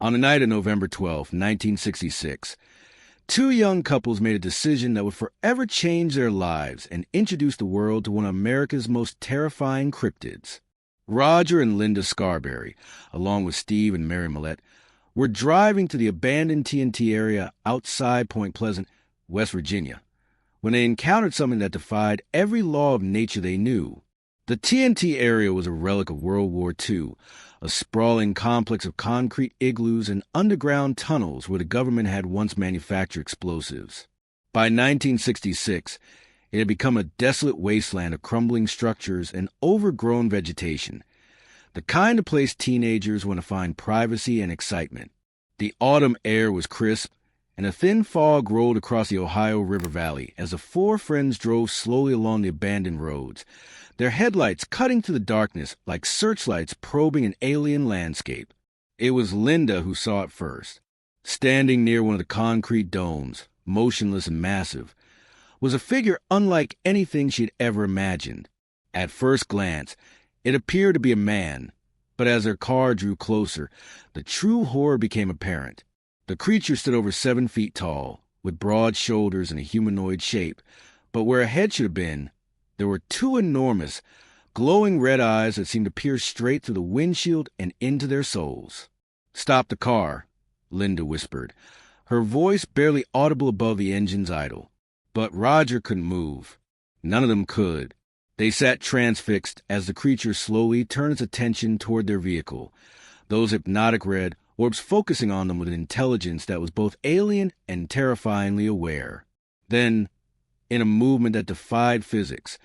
On the night of November 12, 1966, two young couples made a decision that would forever change their lives and introduce the world to one of America's most terrifying cryptids. Roger and Linda Scarberry, along with Steve and Mary Millette, were driving to the abandoned TNT area outside Point Pleasant, West Virginia, when they encountered something that defied every law of nature they knew. The TNT area was a relic of World War II, a sprawling complex of concrete igloos and underground tunnels where the government had once manufactured explosives. By 1966, it had become a desolate wasteland of crumbling structures and overgrown vegetation, the kind of place teenagers want to find privacy and excitement. The autumn air was crisp, and a thin fog rolled across the Ohio River Valley as the four friends drove slowly along the abandoned roads, their headlights cutting through the darkness like searchlights probing an alien landscape. It was Linda who saw it first. Standing near one of the concrete domes, motionless and massive, was a figure unlike anything she'd ever imagined. At first glance, it appeared to be a man, but as their car drew closer, the true horror became apparent. The creature stood over 7 feet tall, with broad shoulders and a humanoid shape, but where a head should have been, there were two enormous, glowing red eyes that seemed to pierce straight through the windshield and into their souls. "Stop the car," Linda whispered, her voice barely audible above the engine's idle. But Roger couldn't move. None of them could. They sat transfixed as the creature slowly turned its attention toward their vehicle, those hypnotic red orbs focusing on them with an intelligence that was both alien and terrifyingly aware. Then, in a movement that defied physics,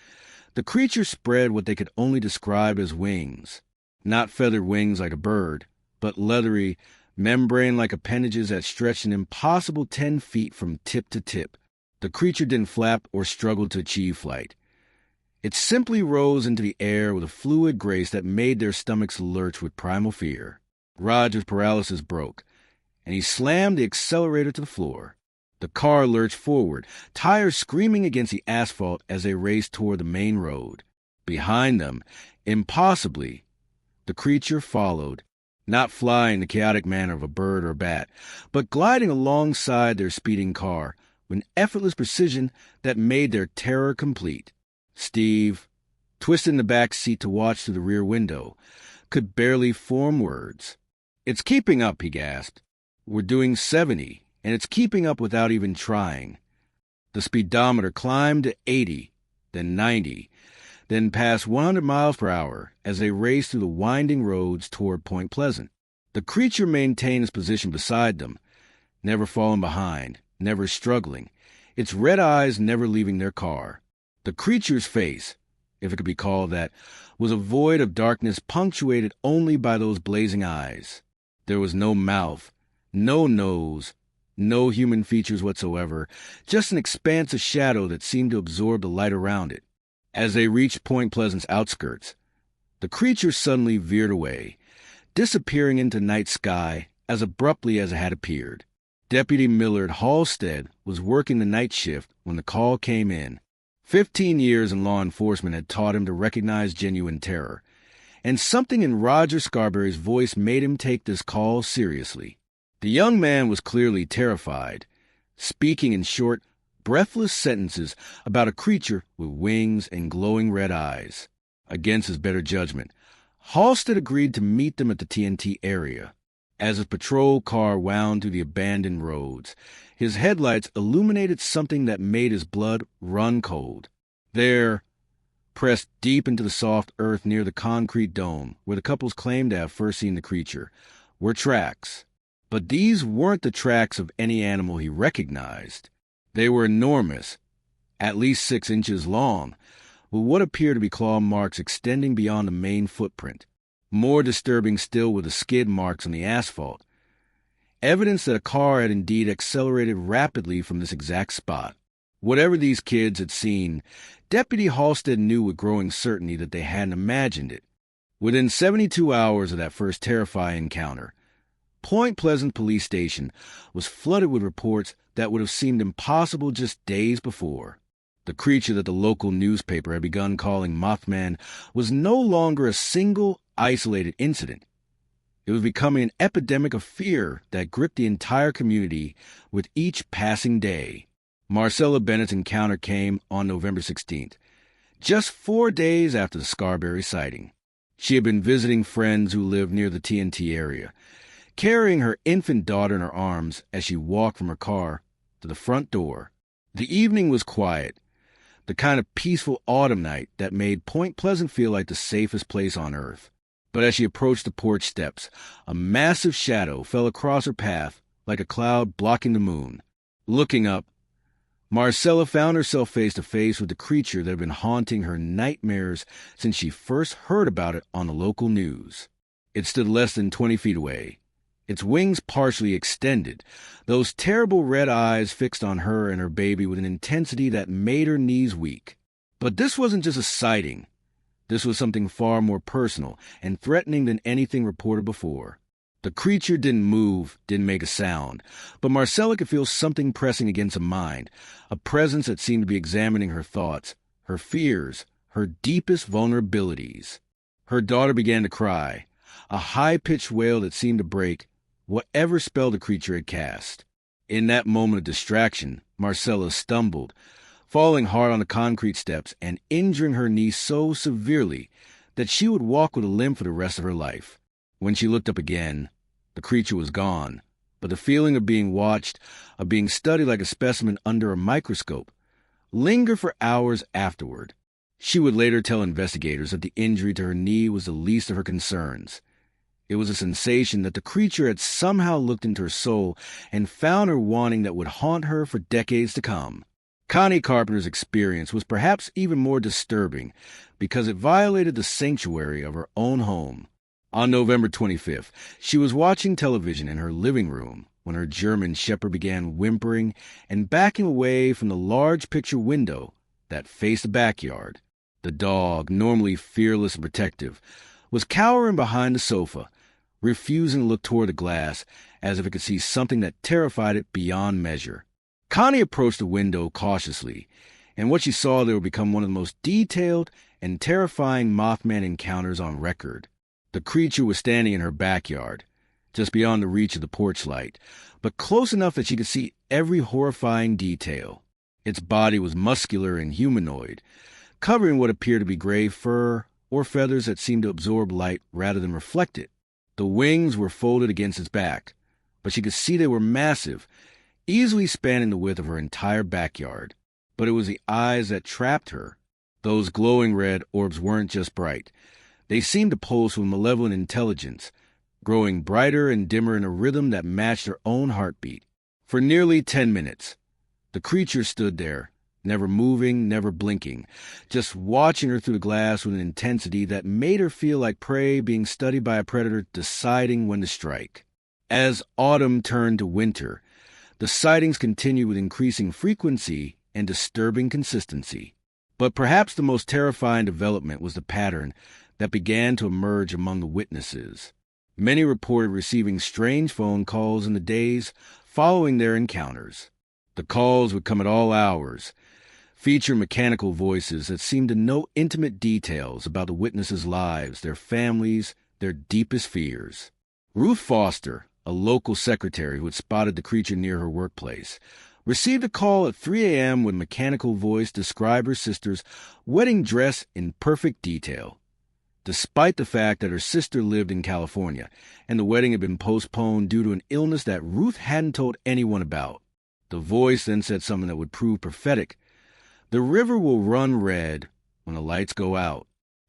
the creature spread what they could only describe as wings. Not feathered wings like a bird, but leathery, membrane-like appendages that stretched an impossible 10 feet from tip to tip. The creature didn't flap or struggle to achieve flight. It simply rose into the air with a fluid grace that made their stomachs lurch with primal fear. Roger's paralysis broke, and he slammed the accelerator to the floor. The car lurched forward, tires screaming against the asphalt as they raced toward the main road. Behind them, impossibly, the creature followed, not flying the chaotic manner of a bird or bat, but gliding alongside their speeding car with an effortless precision that made their terror complete. Steve, twisted in the back seat to watch through the rear window, could barely form words. "It's keeping up," he gasped. "We're doing 70, and it's keeping up without even trying." The speedometer climbed to 80, then 90, then past 100 miles per hour as they raced through the winding roads toward Point Pleasant. The creature maintained its position beside them, never falling behind, never struggling, its red eyes never leaving their car. The creature's face, if it could be called that, was a void of darkness punctuated only by those blazing eyes. There was no mouth, no nose, no human features whatsoever, just an expanse of shadow that seemed to absorb the light around it. As they reached Point Pleasant's outskirts, the creature suddenly veered away, disappearing into the night sky as abruptly as it had appeared. Deputy Millard Halstead was working the night shift when the call came in. 15 years in law enforcement had taught him to recognize genuine terror, and something in Roger Scarberry's voice made him take this call seriously. The young man was clearly terrified, speaking in short, breathless sentences about a creature with wings and glowing red eyes. Against his better judgment, Halstead agreed to meet them at the TNT area. As his patrol car wound through the abandoned roads, his headlights illuminated something that made his blood run cold. There, pressed deep into the soft earth near the concrete dome, where the couples claimed to have first seen the creature, were tracks. But these weren't the tracks of any animal he recognized. They were enormous, at least 6 inches long, with what appeared to be claw marks extending beyond the main footprint. More disturbing still were the skid marks on the asphalt, evidence that a car had indeed accelerated rapidly from this exact spot. Whatever these kids had seen, Deputy Halstead knew with growing certainty that they hadn't imagined it. Within 72 hours of that first terrifying encounter, Point Pleasant Police Station was flooded with reports that would have seemed impossible just days before. The creature that the local newspaper had begun calling Mothman was no longer a single, isolated incident. It was becoming an epidemic of fear that gripped the entire community with each passing day. Marcella Bennett's encounter came on November 16th, just 4 days after the Scarberry sighting. She had been visiting friends who lived near the TNT area, carrying her infant daughter in her arms as she walked from her car to the front door. The evening was quiet, the kind of peaceful autumn night that made Point Pleasant feel like the safest place on earth. But as she approached the porch steps, a massive shadow fell across her path like a cloud blocking the moon. Looking up, Marcella found herself face to face with the creature that had been haunting her nightmares since she first heard about it on the local news. It stood less than 20 feet away, its wings partially extended, those terrible red eyes fixed on her and her baby with an intensity that made her knees weak. But this wasn't just a sighting. This was something far more personal and threatening than anything reported before. The creature didn't move, didn't make a sound, but Marcella could feel something pressing against her mind, a presence that seemed to be examining her thoughts, her fears, her deepest vulnerabilities. Her daughter began to cry, a high-pitched wail that seemed to break whatever spell the creature had cast. In that moment of distraction, Marcella stumbled, falling hard on the concrete steps and injuring her knee so severely that she would walk with a limp for the rest of her life. When she looked up again, the creature was gone, but the feeling of being watched, of being studied like a specimen under a microscope, lingered for hours afterward. She would later tell investigators that the injury to her knee was the least of her concerns. It was a sensation that the creature had somehow looked into her soul and found her wanting that would haunt her for decades to come. Connie Carpenter's experience was perhaps even more disturbing because it violated the sanctuary of her own home. On November 25th, she was watching television in her living room when her German shepherd began whimpering and backing away from the large picture window that faced the backyard. The dog, normally fearless and protective, was cowering behind the sofa, refusing to look toward the glass as if it could see something that terrified it beyond measure. Connie approached the window cautiously, and what she saw there would become one of the most detailed and terrifying Mothman encounters on record. The creature was standing in her backyard, just beyond the reach of the porch light, but close enough that she could see every horrifying detail. Its body was muscular and humanoid, covering what appeared to be gray fur or feathers that seemed to absorb light rather than reflect it. The wings were folded against its back, but she could see they were massive, easily spanning the width of her entire backyard. But it was the eyes that trapped her. Those glowing red orbs weren't just bright. They seemed to pulse with malevolent intelligence, growing brighter and dimmer in a rhythm that matched her own heartbeat. For nearly 10 minutes, the creature stood there, never moving, never blinking, just watching her through the glass with an intensity that made her feel like prey being studied by a predator deciding when to strike. As autumn turned to winter, the sightings continued with increasing frequency and disturbing consistency. But perhaps the most terrifying development was the pattern that began to emerge among the witnesses. Many reported receiving strange phone calls in the days following their encounters. The calls would come at all hours, feature mechanical voices that seemed to know intimate details about the witnesses' lives, their families, their deepest fears. Ruth Foster, a local secretary who had spotted the creature near her workplace, received a call at 3 a.m. when mechanical voice described her sister's wedding dress in perfect detail. Despite the fact that her sister lived in California and the wedding had been postponed due to an illness that Ruth hadn't told anyone about, the voice then said something that would prove prophetic. The river will run red when the lights go out.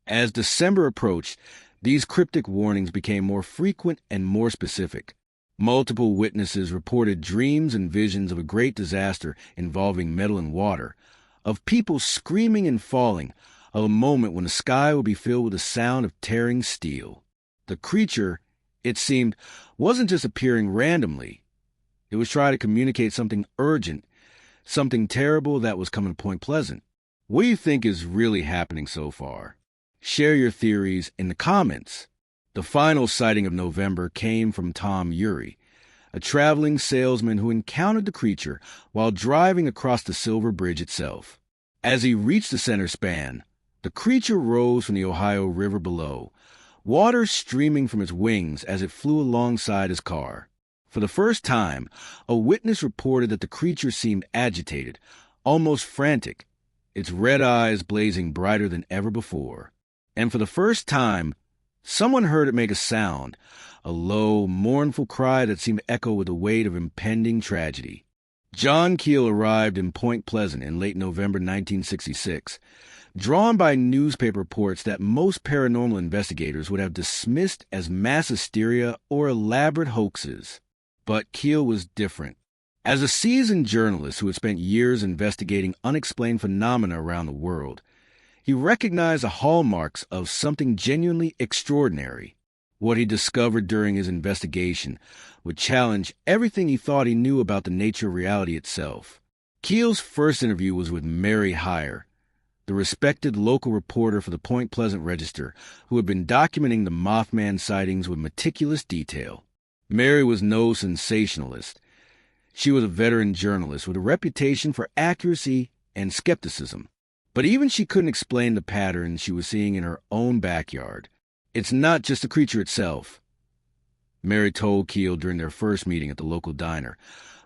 As December approached, these cryptic warnings became more frequent and more specific. Multiple witnesses reported dreams and visions of a great disaster involving metal and water, of people screaming and falling, of a moment when the sky would be filled with the sound of tearing steel. The creature, it seemed, wasn't just appearing randomly. It was trying to communicate something urgent, something terrible that was coming to Point Pleasant. What do you think is really happening so far? Share your theories in the comments. The final sighting of November came from Tom Urey, a traveling salesman who encountered the creature while driving across the Silver Bridge itself. As he reached the center span, the creature rose from the Ohio River below, water streaming from its wings as it flew alongside his car. For the first time, a witness reported that the creature seemed agitated, almost frantic, its red eyes blazing brighter than ever before. And for the first time, someone heard it make a sound, a low, mournful cry that seemed to echo with the weight of impending tragedy. John Keel arrived in Point Pleasant in late November 1966, drawn by newspaper reports that most paranormal investigators would have dismissed as mass hysteria or elaborate hoaxes. But Keel was different. As a seasoned journalist who had spent years investigating unexplained phenomena around the world, he recognized the hallmarks of something genuinely extraordinary. What he discovered during his investigation would challenge everything he thought he knew about the nature of reality itself. Keel's first interview was with Mary Heyer, the respected local reporter for the Point Pleasant Register, who had been documenting the Mothman sightings with meticulous detail. Mary was no sensationalist. She was a veteran journalist with a reputation for accuracy and skepticism. But even she couldn't explain the patterns she was seeing in her own backyard. It's not just the creature itself, Mary told Keel during their first meeting at the local diner,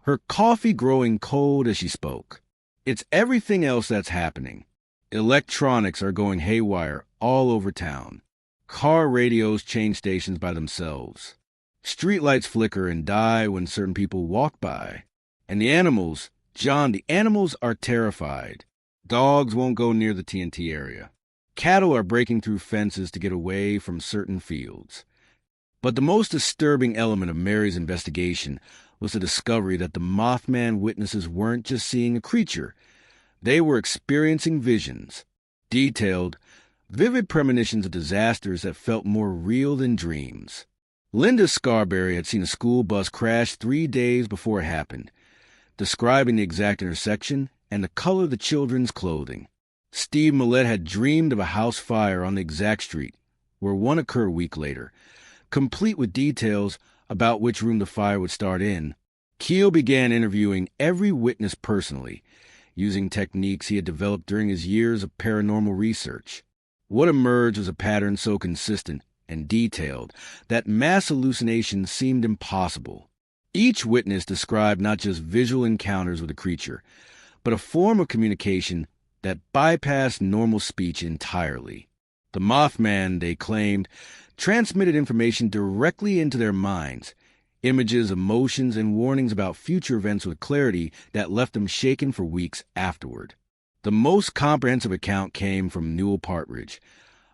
her coffee growing cold as she spoke. It's everything else that's happening. Electronics are going haywire all over town. Car radios change stations by themselves. Streetlights flicker and die when certain people walk by. And the animals, John, the animals are terrified. Dogs won't go near the TNT area. Cattle are breaking through fences to get away from certain fields. But the most disturbing element of Mary's investigation was the discovery that the Mothman witnesses weren't just seeing a creature. They were experiencing visions, detailed, vivid premonitions of disasters that felt more real than dreams. Linda Scarberry had seen a school bus crash 3 days before it happened, describing the exact intersection and the color of the children's clothing. Steve Millett had dreamed of a house fire on the exact street, where one occurred a week later, complete with details about which room the fire would start in. Keel began interviewing every witness personally, using techniques he had developed during his years of paranormal research. What emerged was a pattern so consistent and detailed that mass hallucination seemed impossible. Each witness described not just visual encounters with the creature, but a form of communication that bypassed normal speech entirely. The Mothman, they claimed, transmitted information directly into their minds, images, emotions, and warnings about future events with clarity that left them shaken for weeks afterward. The most comprehensive account came from Newell Partridge,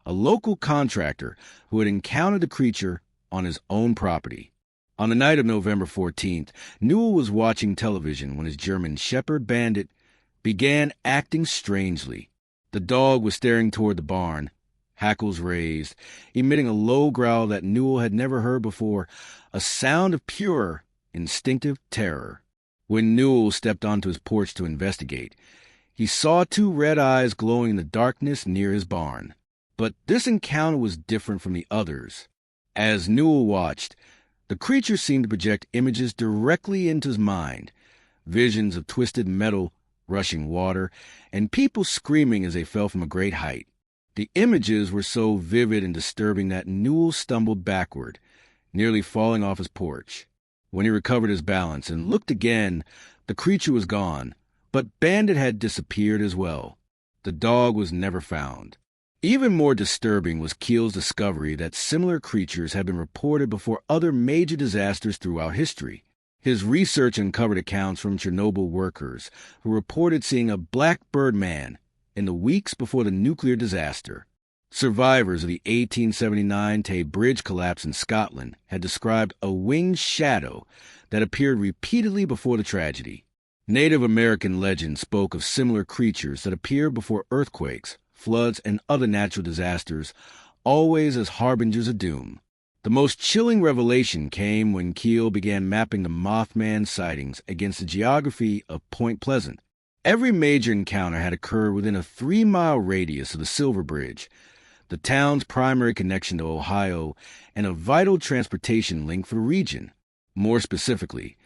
a local contractor who had encountered the creature on his own property. On the night of November 14th, Newell was watching television when his German Shepherd Bandit began acting strangely. The dog was staring toward the barn, hackles raised, emitting a low growl that Newell had never heard before, a sound of pure, instinctive terror. When Newell stepped onto his porch to investigate, he saw 2 red eyes glowing in the darkness near his barn. But this encounter was different from the others. As Newell watched, the creature seemed to project images directly into his mind, visions of twisted metal, rushing water, and people screaming as they fell from a great height. The images were so vivid and disturbing that Newell stumbled backward, nearly falling off his porch. When he recovered his balance and looked again, the creature was gone, but Bandit had disappeared as well. The dog was never found. Even more disturbing was Keel's discovery that similar creatures had been reported before other major disasters throughout history. His research uncovered accounts from Chernobyl workers who reported seeing a blackbird man in the weeks before the nuclear disaster. Survivors of the 1879 Tay Bridge collapse in Scotland had described a winged shadow that appeared repeatedly before the tragedy. Native American legends spoke of similar creatures that appeared before earthquakes, floods, and other natural disasters, always as harbingers of doom. The most chilling revelation came when Keel began mapping the Mothman sightings against the geography of Point Pleasant. Every major encounter had occurred within a 3-mile radius of the Silver Bridge, the town's primary connection to Ohio and a vital transportation link for the region. More specifically,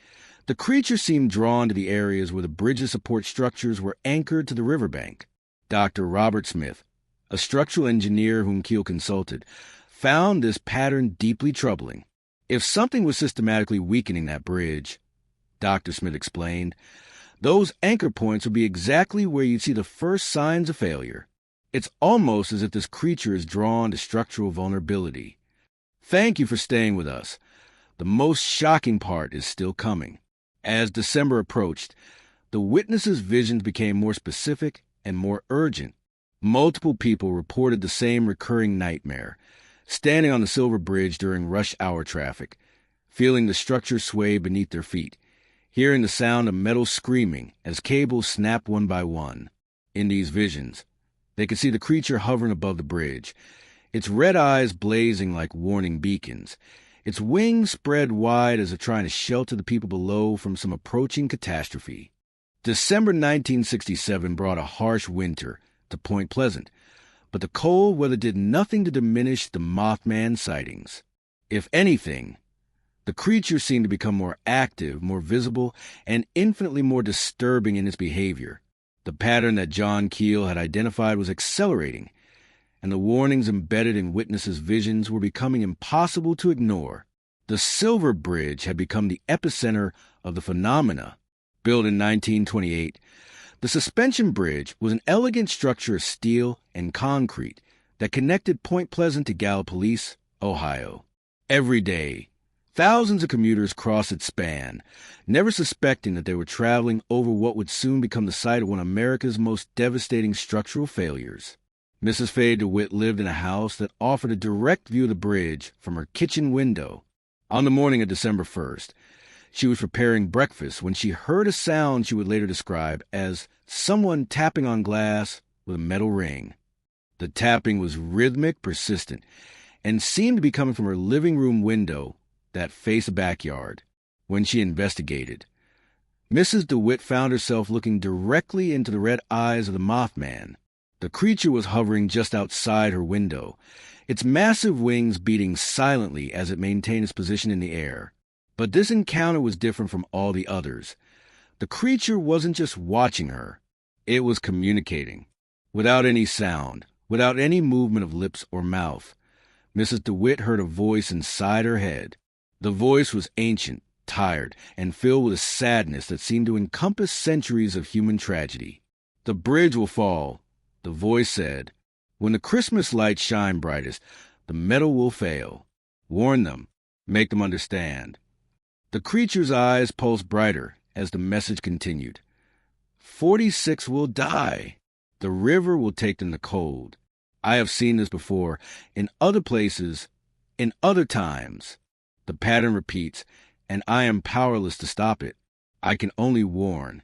the creature seemed drawn to the areas where the bridge's support structures were anchored to the riverbank. Dr. Robert Smith, a structural engineer whom Keel consulted, found this pattern deeply troubling. If something was systematically weakening that bridge, Dr. Smith explained, those anchor points would be exactly where you'd see the first signs of failure. It's almost as if this creature is drawn to structural vulnerability. Thank you for staying with us. The most shocking part is still coming. As December approached, the witnesses' visions became more specific and more urgent. Multiple people reported the same recurring nightmare, standing on the Silver Bridge during rush hour traffic, feeling the structure sway beneath their feet, hearing the sound of metal screaming as cables snapped one by one. In these visions, they could see the creature hovering above the bridge, its red eyes blazing like warning beacons, its wings spread wide as if trying to shelter the people below from some approaching catastrophe. December 1967 brought a harsh winter to Point Pleasant, but the cold weather did nothing to diminish the Mothman sightings. If anything, the creature seemed to become more active, more visible, and infinitely more disturbing in its behavior. The pattern that John Keel had identified was accelerating, and the warnings embedded in witnesses' visions were becoming impossible to ignore. The Silver Bridge had become the epicenter of the phenomena. Built in 1928, the suspension bridge was an elegant structure of steel and concrete that connected Point Pleasant to Gallipolis, Ohio. Every day, thousands of commuters crossed its span, never suspecting that they were traveling over what would soon become the site of one of America's most devastating structural failures. Mrs. Faye DeWitt lived in a house that offered a direct view of the bridge from her kitchen window. On the morning of December 1st, she was preparing breakfast when she heard a sound she would later describe as someone tapping on glass with a metal ring. The tapping was rhythmic, persistent, and seemed to be coming from her living room window that faced a backyard. When she investigated, Mrs. DeWitt found herself looking directly into the red eyes of the Mothman. The creature was hovering just outside her window, its massive wings beating silently as it maintained its position in the air. But this encounter was different from all the others. The creature wasn't just watching her, it was communicating. Without any sound, without any movement of lips or mouth, Mrs. DeWitt heard a voice inside her head. The voice was ancient, tired, and filled with a sadness that seemed to encompass centuries of human tragedy. "The bridge will fall," the voice said. "When the Christmas lights shine brightest, the metal will fail. Warn them, make them understand." The creature's eyes pulsed brighter as the message continued. 46 will die. The river will take them to cold. I have seen this before, in other places, in other times. The pattern repeats, and I am powerless to stop it. I can only warn.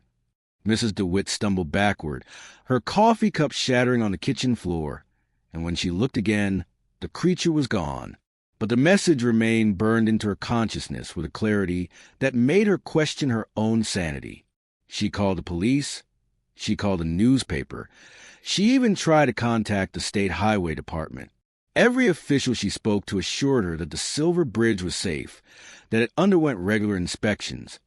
Mrs. DeWitt stumbled backward, her coffee cup shattering on the kitchen floor, and when she looked again, the creature was gone. But the message remained burned into her consciousness with a clarity that made her question her own sanity. She called the police. She called a newspaper. She even tried to contact the state highway department. Every official she spoke to assured her that the Silver Bridge was safe, that it underwent regular inspections,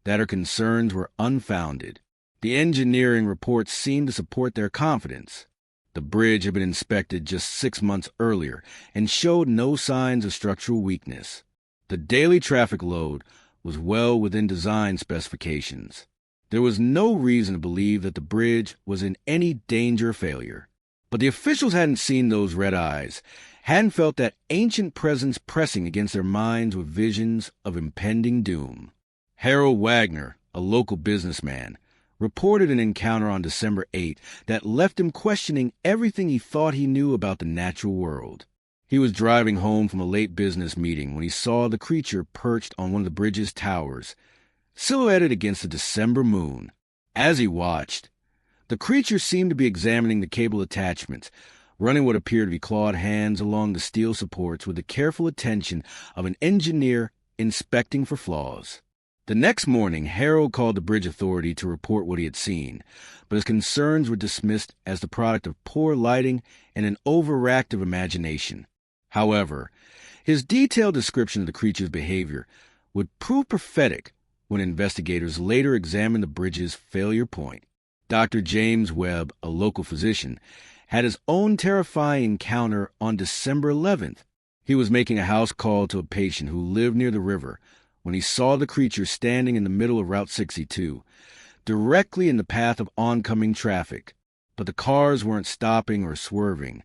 that her concerns were unfounded. The engineering reports seemed to support their confidence. The bridge had been inspected just 6 months earlier and showed no signs of structural weakness. The daily traffic load was well within design specifications. There was no reason to believe that the bridge was in any danger of failure. But the officials hadn't seen those red eyes, hadn't felt that ancient presence pressing against their minds with visions of impending doom. Harold Wagner, a local businessman, reported an encounter on December 8 that left him questioning everything he thought he knew about the natural world. He was driving home from a late business meeting when he saw the creature perched on one of the bridge's towers, silhouetted against the December moon. As he watched, the creature seemed to be examining the cable attachments, running what appeared to be clawed hands along the steel supports with the careful attention of an engineer inspecting for flaws. The next morning, Harold called the bridge authority to report what he had seen, but his concerns were dismissed as the product of poor lighting and an overactive imagination. However, his detailed description of the creature's behavior would prove prophetic when investigators later examined the bridge's failure point. Dr. James Webb, a local physician, had his own terrifying encounter on December 11th. He was making a house call to a patient who lived near the river when he saw the creature standing in the middle of Route 62, directly in the path of oncoming traffic. But the cars weren't stopping or swerving.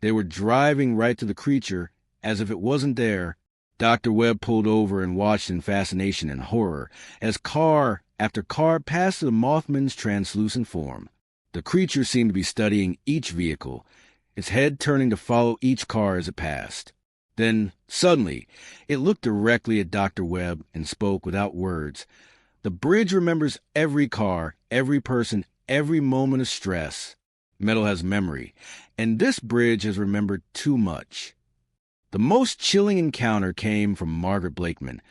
They were driving right to the creature as if it wasn't there. Dr. Webb pulled over and watched in fascination and horror as car after car passed the Mothman's translucent form. The creature seemed to be studying each vehicle, its head turning to follow each car as it passed. Then, suddenly, it looked directly at Dr. Webb and spoke without words. The bridge remembers every car, every person, every moment of stress. Metal has memory, and this bridge has remembered too much. The most chilling encounter came from Margaret Blakeman,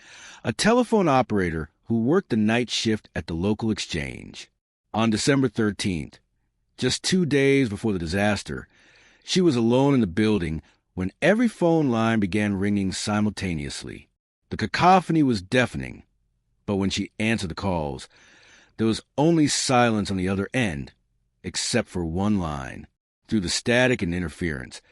a telephone operator who worked the night shift at the local exchange. On December 13th, just 2 days before the disaster, she was alone in the building when every phone line began ringing simultaneously. The cacophony was deafening, but when she answered the calls, there was only silence on the other end, except for one line. Through the static and interference,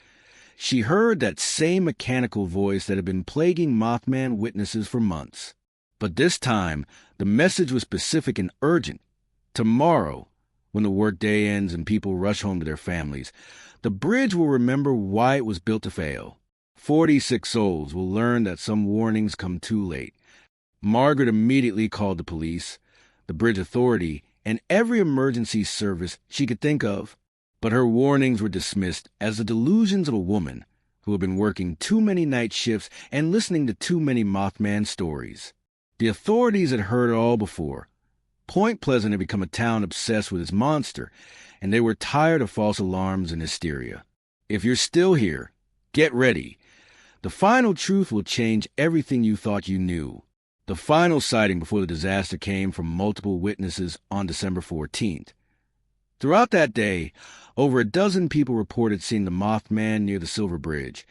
she heard that same mechanical voice that had been plaguing Mothman witnesses for months. But this time, the message was specific and urgent. Tomorrow, when the workday ends and people rush home to their families, the bridge will remember why it was built to fail. 46 souls will learn that some warnings come too late. Margaret immediately called the police, the bridge authority, and every emergency service she could think of. But her warnings were dismissed as the delusions of a woman who had been working too many night shifts and listening to too many Mothman stories. The authorities had heard it all before. Point Pleasant had become a town obsessed with its monster, and they were tired of false alarms and hysteria. If you're still here, get ready. The final truth will change everything you thought you knew. The final sighting before the disaster came from multiple witnesses on December 14th. Throughout that day, over a dozen people reported seeing the Mothman near the Silver Bridge,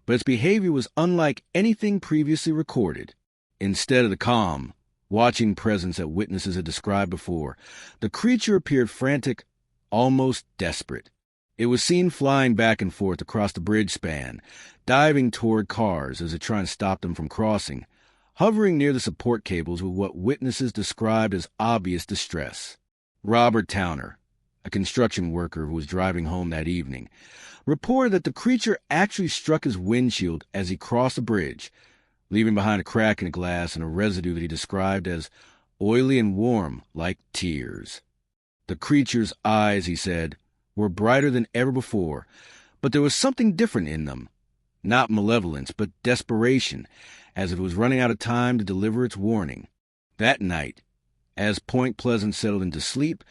but its behavior was unlike anything previously recorded. Instead of the calm, watching presence that witnesses had described before, the creature appeared frantic, almost desperate. It was seen flying back and forth across the bridge span, diving toward cars as it tried to stop them from crossing, hovering near the support cables with what witnesses described as obvious distress. Robert Towner, a construction worker who was driving home that evening, reported that the creature actually struck his windshield as he crossed the bridge, leaving behind a crack in the glass and a residue that he described as oily and warm like tears. The creature's eyes, he said, were brighter than ever before, but there was something different in them. Not malevolence, but desperation, as if it was running out of time to deliver its warning. That night, as Point Pleasant settled into sleep,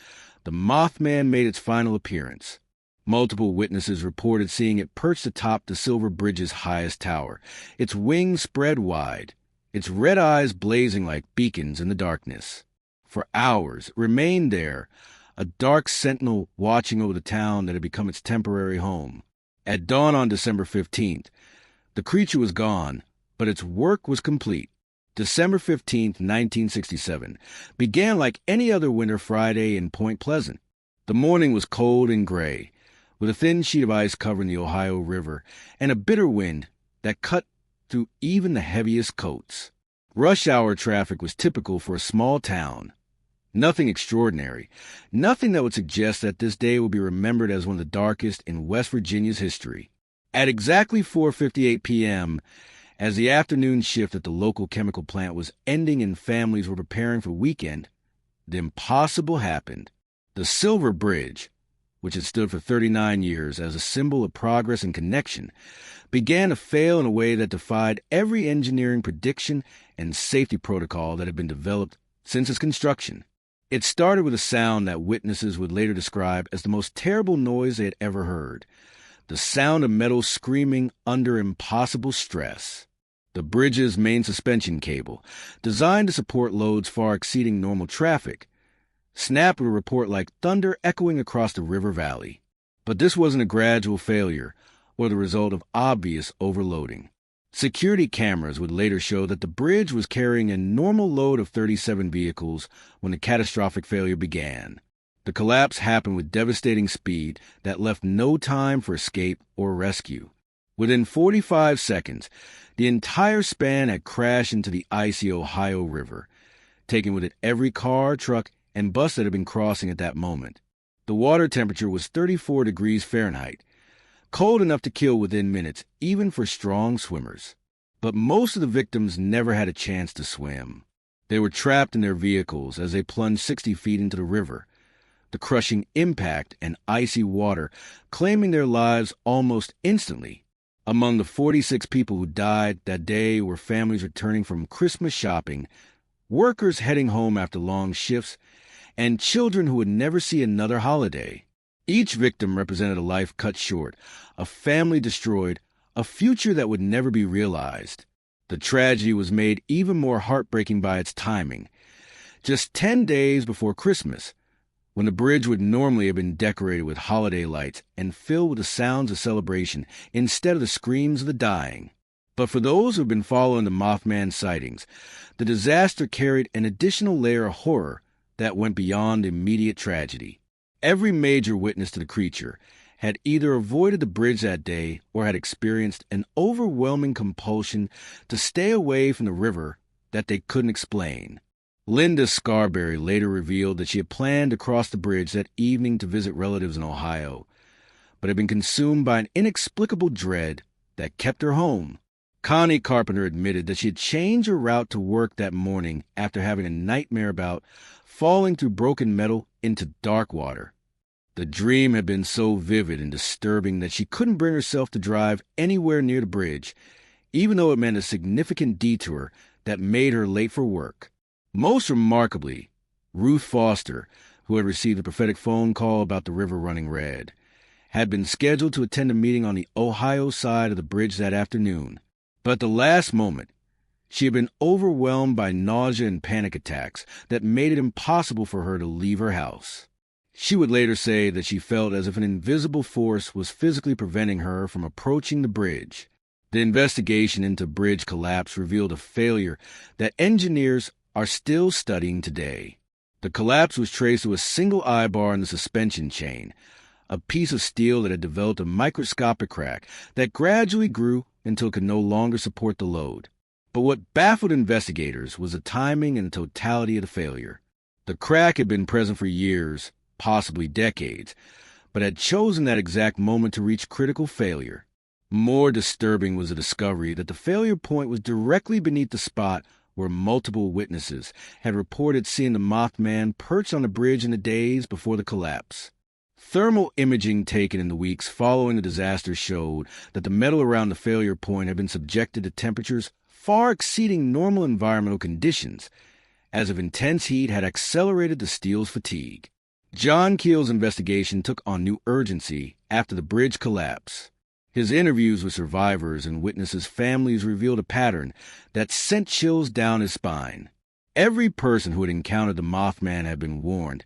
the Mothman made its final appearance. Multiple witnesses reported seeing it perched atop the Silver Bridge's highest tower, its wings spread wide, its red eyes blazing like beacons in the darkness. For hours it remained there, a dark sentinel watching over the town that had become its temporary home. At dawn on December 15th, the creature was gone, but its work was complete. December 15th, 1967, began like any other winter Friday in Point Pleasant. The morning was cold and gray, with a thin sheet of ice covering the Ohio River and a bitter wind that cut through even the heaviest coats. Rush hour traffic was typical for a small town. Nothing extraordinary, nothing that would suggest that this day will be remembered as one of the darkest in West Virginia's history. At exactly 4:58 p.m., as the afternoon shift at the local chemical plant was ending and families were preparing for weekend, the impossible happened. The Silver Bridge, which had stood for 39 years as a symbol of progress and connection, began to fail in a way that defied every engineering prediction and safety protocol that had been developed since its construction. It started with a sound that witnesses would later describe as the most terrible noise they had ever heard, the sound of metal screaming under impossible stress. The bridge's main suspension cable, designed to support loads far exceeding normal traffic, snapped with a report like thunder echoing across the river valley. But this wasn't a gradual failure or the result of obvious overloading. Security cameras would later show that the bridge was carrying a normal load of 37 vehicles when the catastrophic failure began. The collapse happened with devastating speed that left no time for escape or rescue. Within 45 seconds, the entire span had crashed into the icy Ohio River, taking with it every car, truck, and bus that had been crossing at that moment. The water temperature was 34 degrees Fahrenheit, cold enough to kill within minutes, even for strong swimmers. But most of the victims never had a chance to swim. They were trapped in their vehicles as they plunged 60 feet into the river, the crushing impact and icy water claiming their lives almost instantly. Among the 46 people who died that day were families returning from Christmas shopping, workers heading home after long shifts, and children who would never see another holiday. Each victim represented a life cut short, a family destroyed, a future that would never be realized. The tragedy was made even more heartbreaking by its timing. Just 10 days before Christmas, when the bridge would normally have been decorated with holiday lights and filled with the sounds of celebration instead of the screams of the dying. But for those who have been following the Mothman sightings, the disaster carried an additional layer of horror that went beyond immediate tragedy. Every major witness to the creature had either avoided the bridge that day or had experienced an overwhelming compulsion to stay away from the river that they couldn't explain. Linda Scarberry later revealed that she had planned to cross the bridge that evening to visit relatives in Ohio, but had been consumed by an inexplicable dread that kept her home. Connie Carpenter admitted that she had changed her route to work that morning after having a nightmare about falling through broken metal into dark water. The dream had been so vivid and disturbing that she couldn't bring herself to drive anywhere near the bridge, even though it meant a significant detour that made her late for work. Most remarkably, Ruth Foster, who had received a prophetic phone call about the river running red, had been scheduled to attend a meeting on the Ohio side of the bridge that afternoon. But at the last moment, she had been overwhelmed by nausea and panic attacks that made it impossible for her to leave her house. She would later say that she felt as if an invisible force was physically preventing her from approaching the bridge. The investigation into bridge collapse revealed a failure that engineers are still studying today. The collapse was traced to a single eye-bar in the suspension chain, a piece of steel that had developed a microscopic crack that gradually grew until it could no longer support the load. But what baffled investigators was the timing and totality of the failure. The crack had been present for years, possibly decades, but had chosen that exact moment to reach critical failure. More disturbing was the discovery that the failure point was directly beneath the spot where multiple witnesses had reported seeing the Mothman perched on the bridge in the days before the collapse. Thermal imaging taken in the weeks following the disaster showed that the metal around the failure point had been subjected to temperatures far exceeding normal environmental conditions, as if intense heat had accelerated the steel's fatigue. John Keel's investigation took on new urgency after the bridge collapse. His interviews with survivors and witnesses' families revealed a pattern that sent chills down his spine. Every person who had encountered the Mothman had been warned,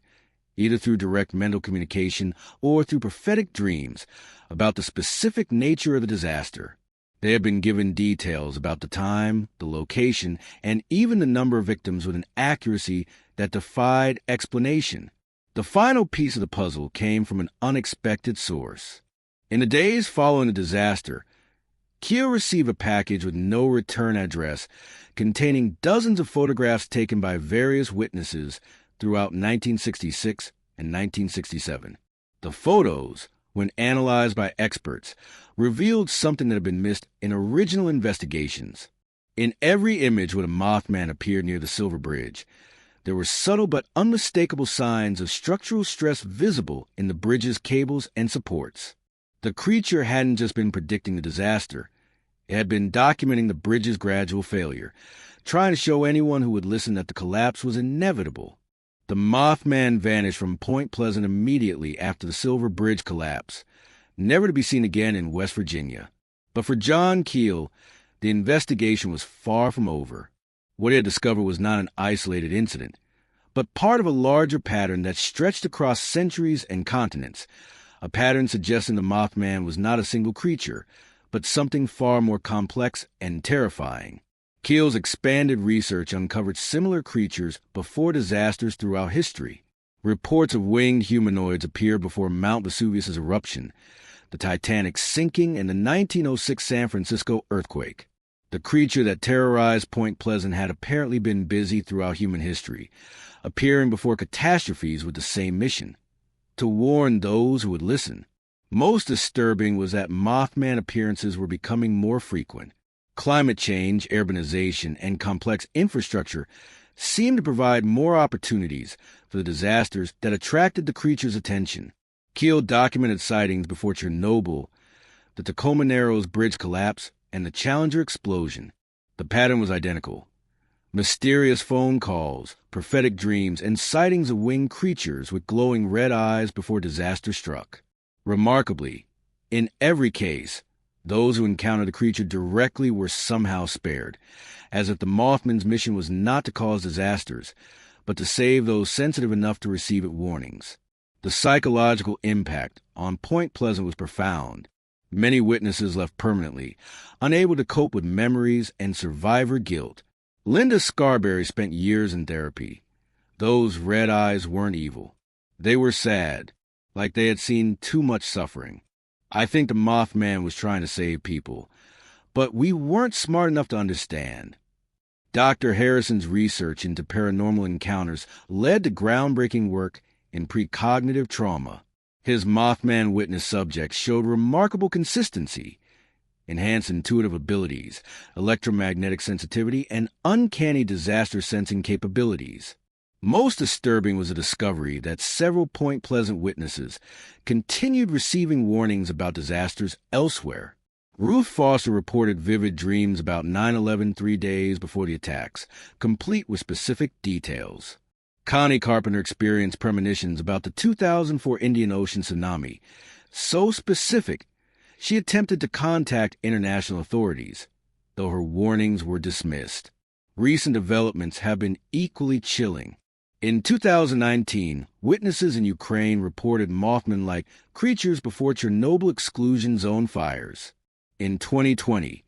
either through direct mental communication or through prophetic dreams, about the specific nature of the disaster. They had been given details about the time, the location, and even the number of victims with an accuracy that defied explanation. The final piece of the puzzle came from an unexpected source. In the days following the disaster, Keel received a package with no return address containing dozens of photographs taken by various witnesses throughout 1966 and 1967. The photos, when analyzed by experts, revealed something that had been missed in original investigations. In every image where the Mothman appeared near the Silver Bridge, there were subtle but unmistakable signs of structural stress visible in the bridge's cables and supports. The creature hadn't just been predicting the disaster. It had been documenting the bridge's gradual failure, trying to show anyone who would listen that the collapse was inevitable. The Mothman vanished from Point Pleasant immediately after the Silver Bridge collapse, never to be seen again in West Virginia. But for John Keel, the investigation was far from over. What he had discovered was not an isolated incident, but part of a larger pattern that stretched across centuries and continents, a pattern suggesting the Mothman was not a single creature, but something far more complex and terrifying. Keel's expanded research uncovered similar creatures before disasters throughout history. Reports of winged humanoids appeared before Mount Vesuvius's eruption, the Titanic sinking, and the 1906 San Francisco earthquake. The creature that terrorized Point Pleasant had apparently been busy throughout human history, appearing before catastrophes with the same mission: to warn those who would listen. Most disturbing was that Mothman appearances were becoming more frequent. Climate change, urbanization, and complex infrastructure seemed to provide more opportunities for the disasters that attracted the creature's attention. Keel documented sightings before Chernobyl, the Tacoma Narrows bridge collapse, and the Challenger explosion. The pattern was identical: mysterious phone calls, prophetic dreams, and sightings of winged creatures with glowing red eyes before disaster struck. Remarkably, in every case, those who encountered the creature directly were somehow spared, as if the Mothman's mission was not to cause disasters, but to save those sensitive enough to receive its warnings. The psychological impact on Point Pleasant was profound. Many witnesses left permanently, unable to cope with memories and survivor guilt. Linda Scarberry spent years in therapy. Those red eyes weren't evil. They were sad, like they had seen too much suffering. I think the Mothman was trying to save people, but we weren't smart enough to understand. Dr. Harrison's research into paranormal encounters led to groundbreaking work in precognitive trauma. His Mothman witness subjects showed remarkable consistency, enhanced intuitive abilities, electromagnetic sensitivity, and uncanny disaster sensing capabilities. Most disturbing was the discovery that several Point Pleasant witnesses continued receiving warnings about disasters elsewhere. Ruth Foster reported vivid dreams about 9/11 3 days before the attacks, complete with specific details. Connie Carpenter experienced premonitions about the 2004 Indian Ocean tsunami, so specific she attempted to contact international authorities, though her warnings were dismissed. Recent developments have been equally chilling. In 2019, witnesses in Ukraine reported Mothman-like creatures before Chernobyl exclusion zone fires. In 2020,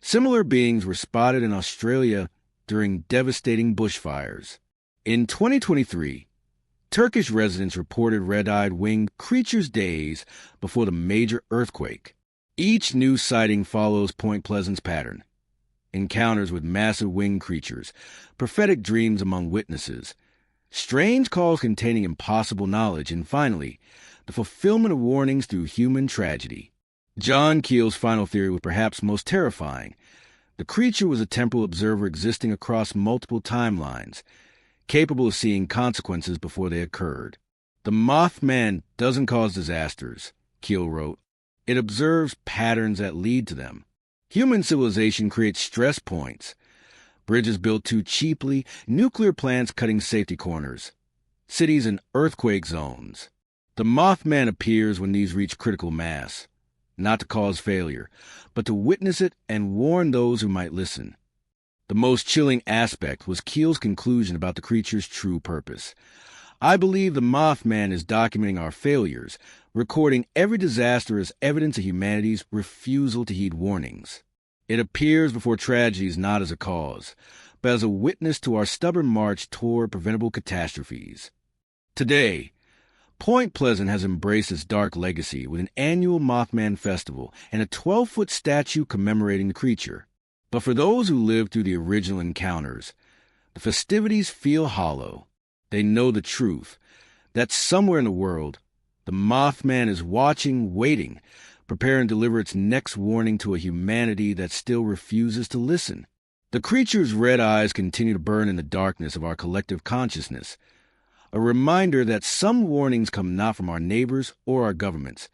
similar beings were spotted in Australia during devastating bushfires. In 2023, Turkish residents reported red-eyed winged creatures days before the major earthquake. Each new sighting follows Point Pleasant's pattern: encounters with massive winged creatures, prophetic dreams among witnesses, strange calls containing impossible knowledge, and finally, the fulfillment of warnings through human tragedy. John Keel's final theory was perhaps most terrifying. The creature was a temporal observer existing across multiple timelines, capable of seeing consequences before they occurred. The Mothman doesn't cause disasters, Keel wrote. It observes patterns that lead to them. Human civilization creates stress points: bridges built too cheaply, nuclear plants cutting safety corners, cities in earthquake zones. The Mothman appears when these reach critical mass, not to cause failure, but to witness it and warn those who might listen. The most chilling aspect was Keel's conclusion about the creature's true purpose. I believe the Mothman is documenting our failures, recording every disaster as evidence of humanity's refusal to heed warnings. It appears before tragedies not as a cause, but as a witness to our stubborn march toward preventable catastrophes. Today, Point Pleasant has embraced its dark legacy with an annual Mothman festival and a 12-foot statue commemorating the creature. But for those who lived through the original encounters, the festivities feel hollow. They know the truth, that somewhere in the world, the Mothman is watching, waiting, preparing to deliver its next warning to a humanity that still refuses to listen. The creature's red eyes continue to burn in the darkness of our collective consciousness, a reminder that some warnings come not from our neighbors or our governments,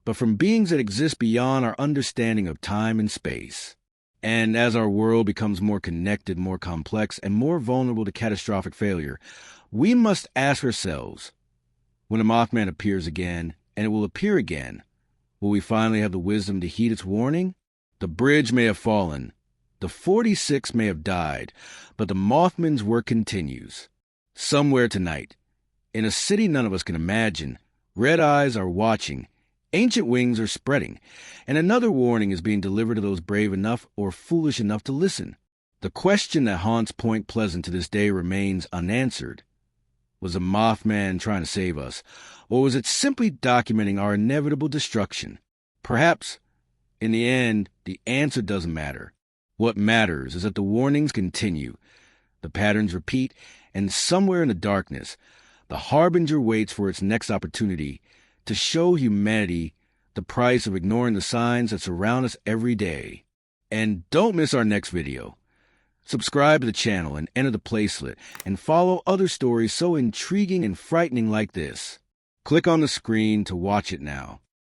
but from beings that exist beyond our understanding of time and space. And as our world becomes more connected, more complex, and more vulnerable to catastrophic failure, we must ask ourselves, when a Mothman appears again, and it will appear again, will we finally have the wisdom to heed its warning? The bridge may have fallen, the 46 may have died, but the Mothman's work continues. Somewhere tonight, in a city none of us can imagine, red eyes are watching, ancient wings are spreading, and another warning is being delivered to those brave enough or foolish enough to listen. The question that haunts Point Pleasant to this day remains unanswered. Was a Mothman trying to save us, or was it simply documenting our inevitable destruction? Perhaps, in the end, the answer doesn't matter. What matters is that the warnings continue, the patterns repeat, and somewhere in the darkness, the Harbinger waits for its next opportunity to show humanity the price of ignoring the signs that surround us every day. And don't miss our next video. Subscribe to the channel and enter the placelet, and follow other stories so intriguing and frightening like this. Click on the screen to watch it now.